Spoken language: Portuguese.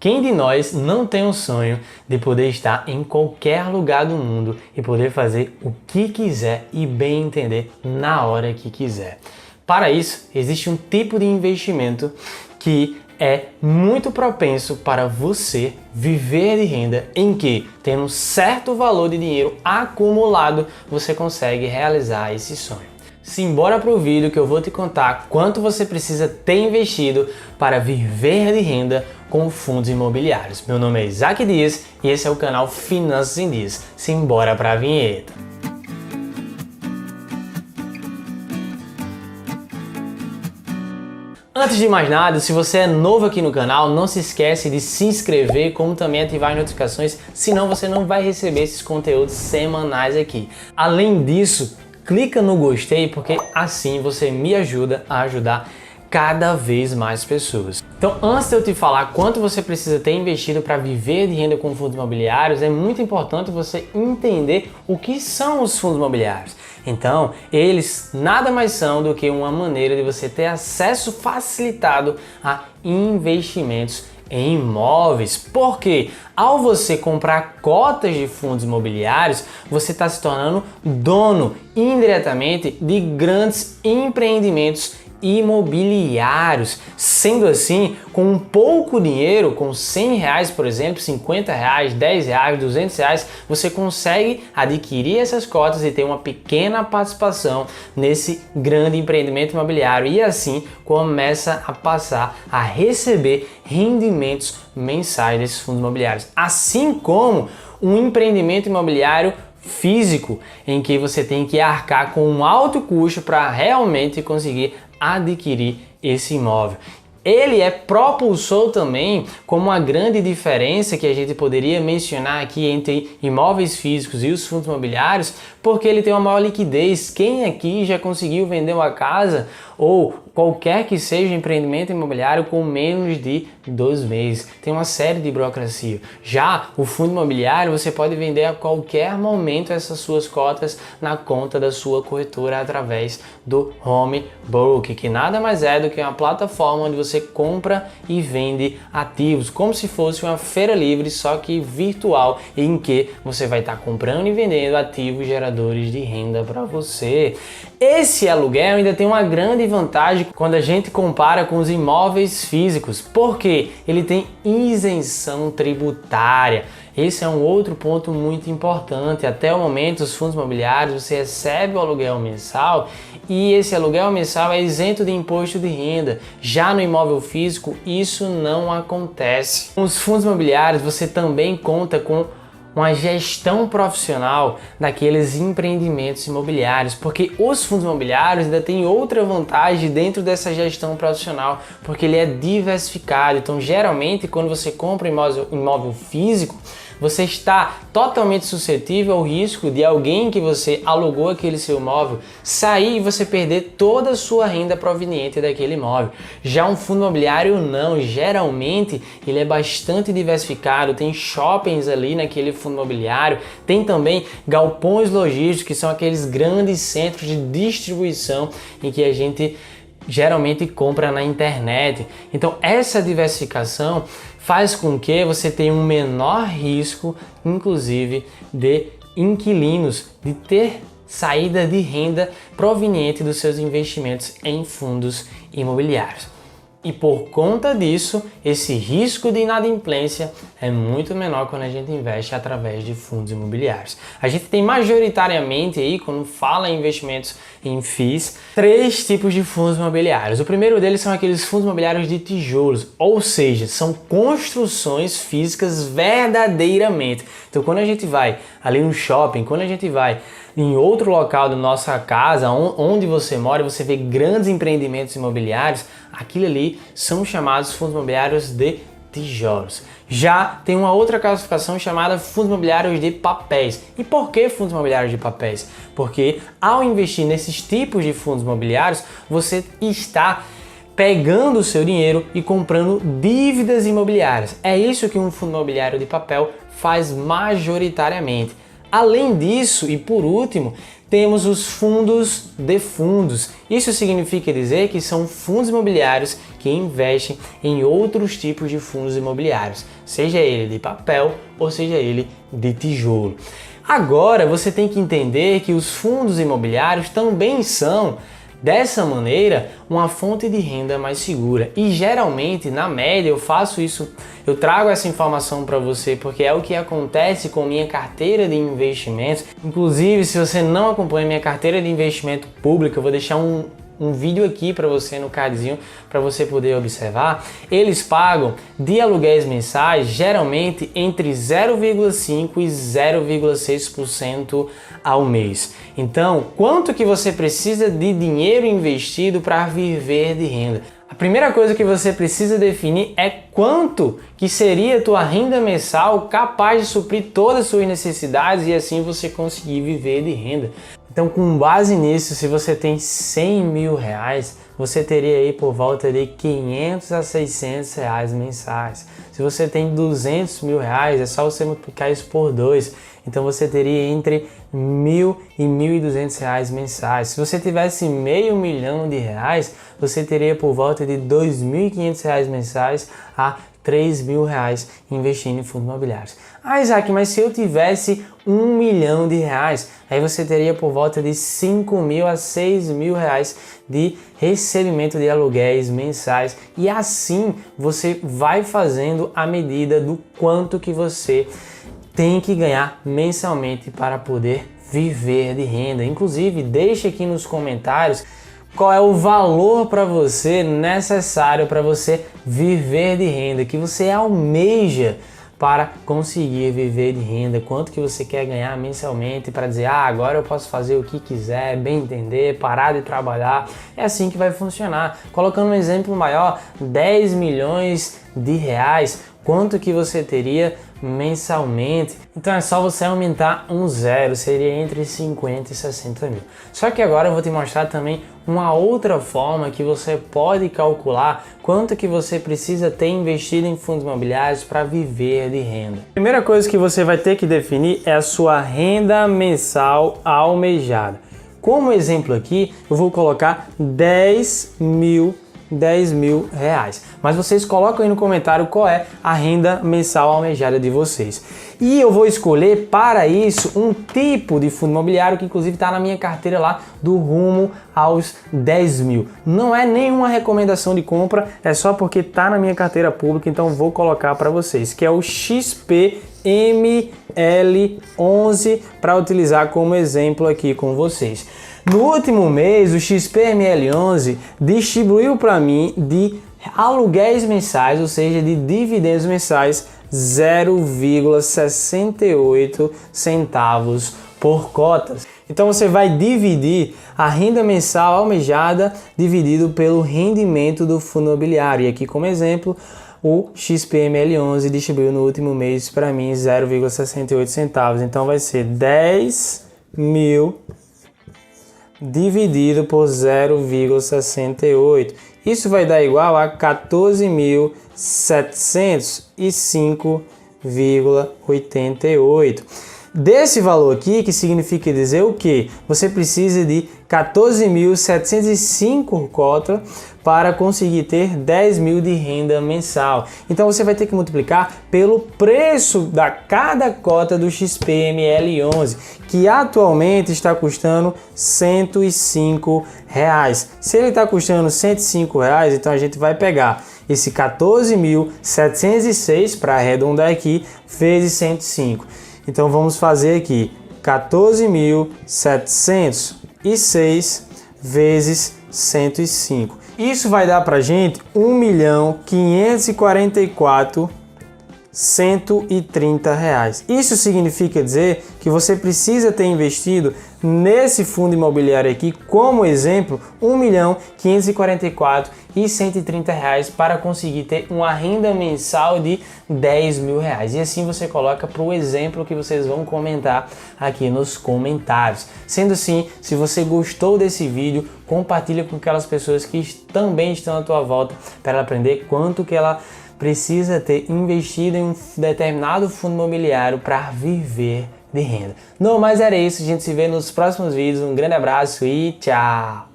Quem de nós não tem o sonho de poder estar em qualquer lugar do mundo e poder fazer o que quiser e bem entender na hora que quiser? Para isso, existe um tipo de investimento que é muito propenso para você viver de renda, em que, tendo um certo valor de dinheiro acumulado, você consegue realizar esse sonho. Simbora pro vídeo que eu vou te contar quanto você precisa ter investido para viver de renda com fundos imobiliários. Meu nome é Isaac Dias e esse é o canal Finanças em Dias. Simbora pra vinheta! Antes de mais nada, se você é novo aqui no canal, não se esquece de se inscrever, como também ativar as notificações, senão você não vai receber esses conteúdos semanais aqui. Além disso, clica no gostei, porque assim você me ajuda a ajudar cada vez mais pessoas. Então, antes de eu te falar quanto você precisa ter investido para viver de renda com fundos imobiliários, é muito importante você entender o que são os fundos imobiliários. Então, eles nada mais são do que uma maneira de você ter acesso facilitado a investimentos em imóveis, porque ao você comprar cotas de fundos imobiliários, você está se tornando dono indiretamente de grandes empreendimentos imobiliários. Sendo assim, com um pouco dinheiro, com R$100, por exemplo, R$50, R$10, R$200, você consegue adquirir essas cotas e ter uma pequena participação nesse grande empreendimento imobiliário e assim começa a passar a receber rendimentos mensais desses fundos imobiliários. Assim como um empreendimento imobiliário físico, em que você tem que arcar com um alto custo para realmente conseguir adquirir esse imóvel. Ele é propulsor também, como uma grande diferença que a gente poderia mencionar aqui entre imóveis físicos e os fundos imobiliários, porque ele tem uma maior liquidez. Quem aqui já conseguiu vender uma casa ou qualquer que seja o empreendimento imobiliário com menos de 2 meses? Tem uma série de burocracia. Já o fundo imobiliário, você pode vender a qualquer momento essas suas cotas na conta da sua corretora através do Home Broker, que nada mais é do que uma plataforma onde você compra e vende ativos, como se fosse uma feira livre, só que virtual, em que você vai estar comprando e vendendo ativos geradores de renda para você. Esse aluguel ainda tem uma grande vantagem quando a gente compara com os imóveis físicos, porque ele tem isenção tributária. Esse é um outro ponto muito importante. Até o momento, os fundos imobiliários, você recebe o aluguel mensal e esse aluguel mensal é isento de imposto de renda. Já no imóvel físico, isso não acontece. Com os fundos imobiliários, você também conta com uma gestão profissional daqueles empreendimentos imobiliários, porque os fundos imobiliários ainda têm outra vantagem dentro dessa gestão profissional, porque ele é diversificado. Então, geralmente, quando você compra imóvel físico, você está totalmente suscetível ao risco de alguém que você alugou aquele seu imóvel sair e você perder toda a sua renda proveniente daquele imóvel. Já um fundo imobiliário não, geralmente ele é bastante diversificado, tem shoppings ali naquele fundo imobiliário, tem também galpões logísticos, que são aqueles grandes centros de distribuição em que a gente geralmente compra na internet. Então essa diversificação faz com que você tenha um menor risco, inclusive, de inquilinos, de ter saída de renda proveniente dos seus investimentos em fundos imobiliários. E por conta disso, esse risco de inadimplência é muito menor quando a gente investe através de fundos imobiliários. A gente tem majoritariamente aí, quando fala em investimentos em FIIs, 3 tipos de fundos imobiliários. O primeiro deles são aqueles fundos imobiliários de tijolos, ou seja, são construções físicas verdadeiramente. Então quando a gente vai ali no shopping, quando a gente vai em outro local da nossa casa, onde você mora, você vê grandes empreendimentos imobiliários, aquilo ali são chamados fundos imobiliários de tijolos. Já tem uma outra classificação chamada fundos imobiliários de papéis. E por que fundos imobiliários de papéis? Porque ao investir nesses tipos de fundos imobiliários, você está pegando o seu dinheiro e comprando dívidas imobiliárias. É isso que um fundo imobiliário de papel faz majoritariamente. Além disso, e por último, temos os fundos de fundos. Isso significa dizer que são fundos imobiliários que investem em outros tipos de fundos imobiliários, seja ele de papel ou seja ele de tijolo. Agora você tem que entender que os fundos imobiliários também são, dessa maneira, uma fonte de renda mais segura. E geralmente, na média, eu faço isso, eu trago essa informação para você porque é o que acontece com minha carteira de investimentos. Inclusive, se você não acompanha minha carteira de investimento pública, eu vou deixar um vídeo aqui para você no cardzinho para você poder observar. Eles pagam de aluguéis mensais geralmente entre 0,5% e 0,6% ao mês. Então, quanto que você precisa de dinheiro investido para viver de renda? A primeira coisa que você precisa definir é quanto que seria a tua renda mensal capaz de suprir todas as suas necessidades e assim você conseguir viver de renda. Então, com base nisso, se você tem 100 mil reais, você teria aí por volta de 500 a 600 reais mensais. Se você tem 200 mil reais, é só você multiplicar isso por 2. Então, você teria entre 1.000 e 1.200 reais mensais. Se você tivesse R$500 mil, você teria por volta de 2.500 reais mensais a 3 mil reais investindo em fundos imobiliários. Ah, Isaac, mas se eu tivesse R$1 milhão, aí você teria por volta de 5 mil a 6 mil reais de recebimento de aluguéis mensais. E assim você vai fazendo a medida do quanto que você tem que ganhar mensalmente para poder viver de renda. Inclusive, deixe aqui nos comentários qual é o valor para você necessário para você viver de renda, que você almeja para conseguir viver de renda, quanto que você quer ganhar mensalmente para dizer, agora eu posso fazer o que quiser, bem entender, parar de trabalhar. É assim que vai funcionar. Colocando um exemplo maior, 10 milhões de reais, quanto que você teria mensalmente? Então é só você aumentar um zero, seria entre 50 e 60 mil. Só que agora eu vou te mostrar também uma outra forma que você pode calcular quanto que você precisa ter investido em fundos imobiliários para viver de renda. A primeira coisa que você vai ter que definir é a sua renda mensal almejada. Como exemplo aqui, eu vou colocar 10 mil reais. Mas vocês colocam aí no comentário qual é a renda mensal almejada de vocês. E eu vou escolher para isso um tipo de fundo imobiliário que inclusive está na minha carteira lá do rumo aos 10 mil. Não é nenhuma recomendação de compra, é só porque está na minha carteira pública, então vou colocar para vocês, que é o XPML11 para utilizar como exemplo aqui com vocês. No último mês, o XPML11 distribuiu para mim de aluguéis mensais, ou seja, de dividendos mensais, 0,68 centavos por cotas. Então você vai dividir a renda mensal almejada dividido pelo rendimento do fundo imobiliário. E aqui como exemplo, o XPML11 distribuiu no último mês para mim 0,68 centavos. Então vai ser 10 mil dividido por 0,68. Isso vai dar igual a 14.705,88. Desse valor aqui, que significa dizer o quê? Você precisa de 14.705 cotas para conseguir ter 10 mil de renda mensal. Então você vai ter que multiplicar pelo preço da cada cota do XPML11, que atualmente está custando R$ 105. Se ele está custando R$ 105, então a gente vai pegar esse 14.706 para arredondar aqui, vezes 105. Então vamos fazer aqui 14.706 vezes 105. Isso vai dar para a gente R$ 1.544.130. Isso significa dizer que você precisa ter investido nesse fundo imobiliário aqui, como exemplo, R$ 1.544.130 para conseguir ter uma renda mensal de R$ 10 mil. E assim você coloca para o exemplo que vocês vão comentar aqui nos comentários. Sendo assim, se você gostou desse vídeo, compartilha com aquelas pessoas que também estão à tua volta para ela aprender quanto que ela precisa ter investido em um determinado fundo imobiliário para viver de renda. No mais era isso, a gente se vê nos próximos vídeos. Um grande abraço e tchau!